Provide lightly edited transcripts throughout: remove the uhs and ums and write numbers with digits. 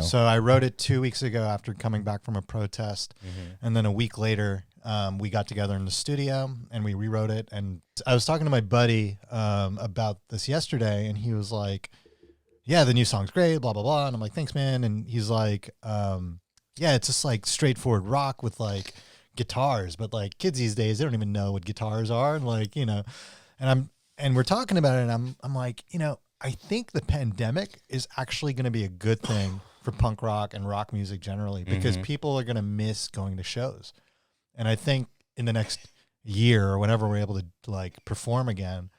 So I wrote it 2 weeks ago after coming back from a protest. And then a week later, we got together in the studio and we rewrote it. And I was talking to my buddy about this yesterday, and he was like, yeah, the new song's great, blah, blah, blah. And I'm like, thanks, man. And he's like, yeah, it's just like straightforward rock with like guitars. But like kids these days, they don't even know what guitars are. And like, you know, and we're talking about it, and I'm like, you know, I think the pandemic is actually going to be a good thing for punk rock and rock music generally, because people are going to miss going to shows. And I think in the next year or whenever we're able to like perform again,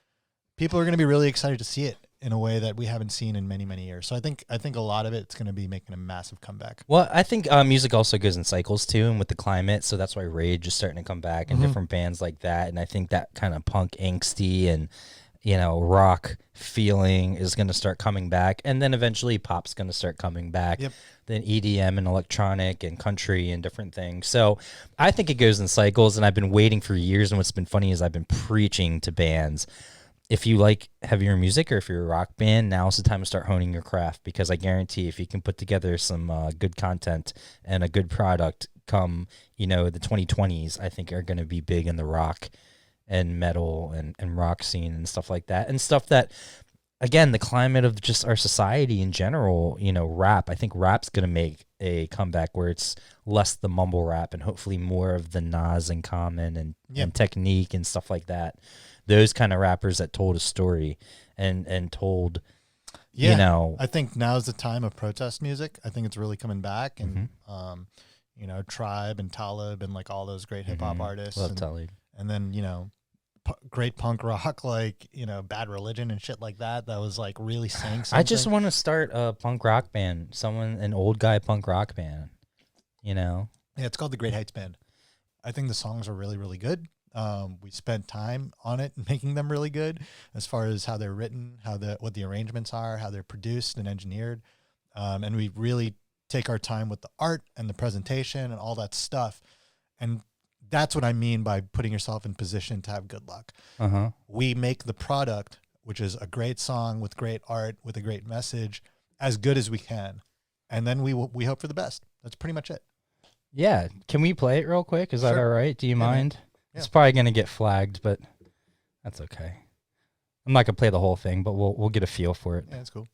people are going to be really excited to see it in a way that we haven't seen in many, many years. So I think a lot of it's going to be making a massive comeback. Well, I think music also goes in cycles too, and with the climate, so that's why Rage is starting to come back and different bands like that. And I think that kind of punk angsty and, you know, rock feeling is going to start coming back, and then eventually pop's going to start coming back. Then EDM and electronic and country and different things. So I think it goes in cycles, and I've been waiting for years. And what's been funny is I've been preaching to bands, if you like heavier music or if you're a rock band, now's the time to start honing your craft, because I guarantee if you can put together some good content and a good product come, you know, the 2020s, I think are going to be big in the rock and metal and rock scene and stuff like that. And stuff that, again, the climate of just our society in general, you know, rap, I think rap's going to make a comeback where it's less the mumble rap and hopefully more of the Nas and Common and Technique and stuff like that. Those kind of rappers that told a story and told, you know. I think now's the time of protest music. I think it's really coming back. And, you know, Tribe and Talib and like all those great hip hop artists. Love Talib. And then, you know, great punk rock, like, you know, Bad Religion and shit like that. That was like really saying something. I just want to start a punk rock band, an old guy punk rock band, you know? Yeah, it's called the Great Heights Band. I think the songs are really, really good. We spent time on it making them really good, as far as how they're written, what the arrangements are, how they're produced and engineered. And we really take our time with the art and the presentation and all that stuff. And that's what I mean by putting yourself in position to have good luck. We make the product, which is a great song with great art, with a great message, as good as we can. And then we hope for the best. That's pretty much it. Yeah. Can we play it real quick? Is that all right? Do you mind? Yeah. It's probably going to get flagged, but that's okay. I'm not going to play the whole thing, but we'll get a feel for it. Yeah, that's cool.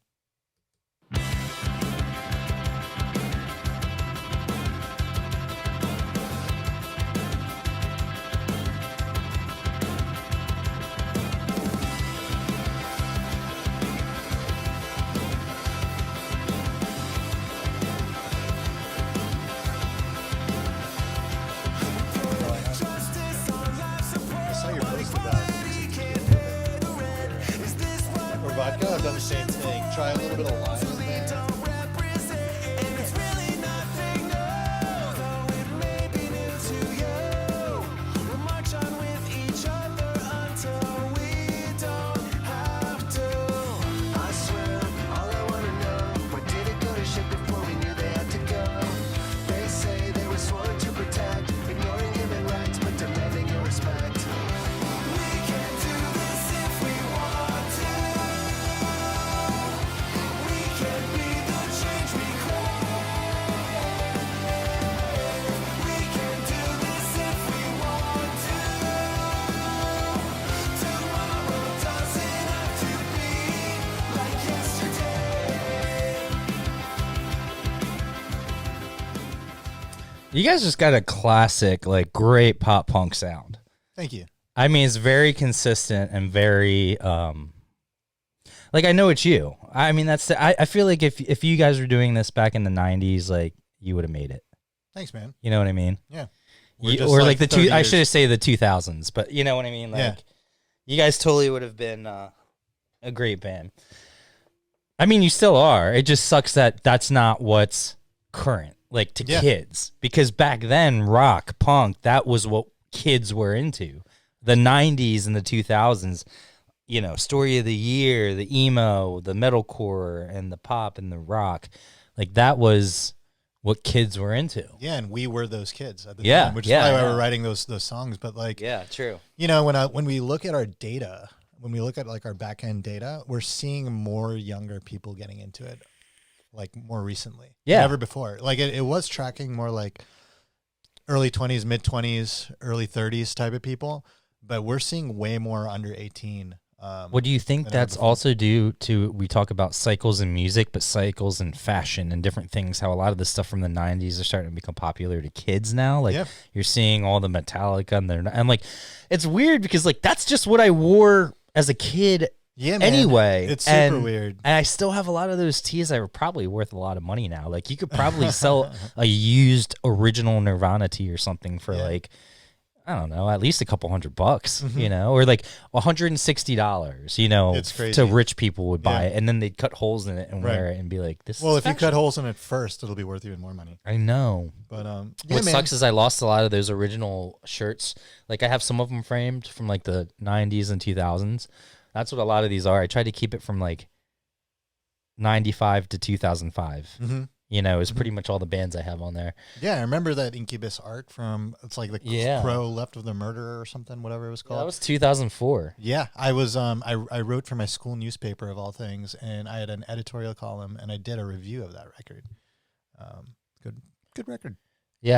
Vodka, I've done the same thing. Try a little bit of lime in there. You guys just got a classic, like, great pop punk sound. Thank you. I mean, it's very consistent and very, like, I know it's you. I mean, I feel like if you guys were doing this back in the 90s, like, you would have made it. Thanks, man. You know what I mean? Yeah. Or like the I should say the 2000s, but you know what I mean? Like, you guys totally would have been a great band. I mean, you still are. It just sucks that that's not what's current. Like, to kids, because back then rock, punk, that was what kids were into. The 90s and the 2000s, you know, Story of the Year, the emo, the metalcore, and the pop and the rock, like, that was what kids were into. Yeah, and we were those kids at the time, which is why we were writing those songs. But like, yeah, true. You know, when we look at our data, when we look at like our back end data, we're seeing more younger people getting into it. like more recently. Yeah. Never before. Like it was tracking more like early 20s, mid 20s, early 30s type of people, but we're seeing way more under 18. What do you think that's also due to? We talk about cycles in music, but cycles in fashion and different things. How a lot of the stuff from the 90s are starting to become popular to kids now. Like you're seeing all the Metallica and I'm like, it's weird because like that's just what I wore as a kid. Yeah, man. Anyway, it's super weird. And I still have a lot of those tees that are probably worth a lot of money now. Like you could probably sell a used original Nirvana tee or something for like, I don't know, at least a couple $100, you know, or like $160, you know, It's crazy. to rich people would buy it, and then they'd cut holes in it and wear it and be like, this. Well, is if you cut holes in it first, it'll be worth even more money. I know, but what sucks is I lost a lot of those original shirts. Like I have some of them framed from like the 90s and 2000s. That's what a lot of these are. I tried to keep it from like 95 to 2005. You know, it's pretty much all the bands I have on there. Yeah, I remember that Incubus art from, it's like the Crow Left of the Murderer or something, whatever it was called. Yeah, that was 2004. Yeah, I was I wrote for my school newspaper of all things, and I had an editorial column, and I did a review of that record. Good record.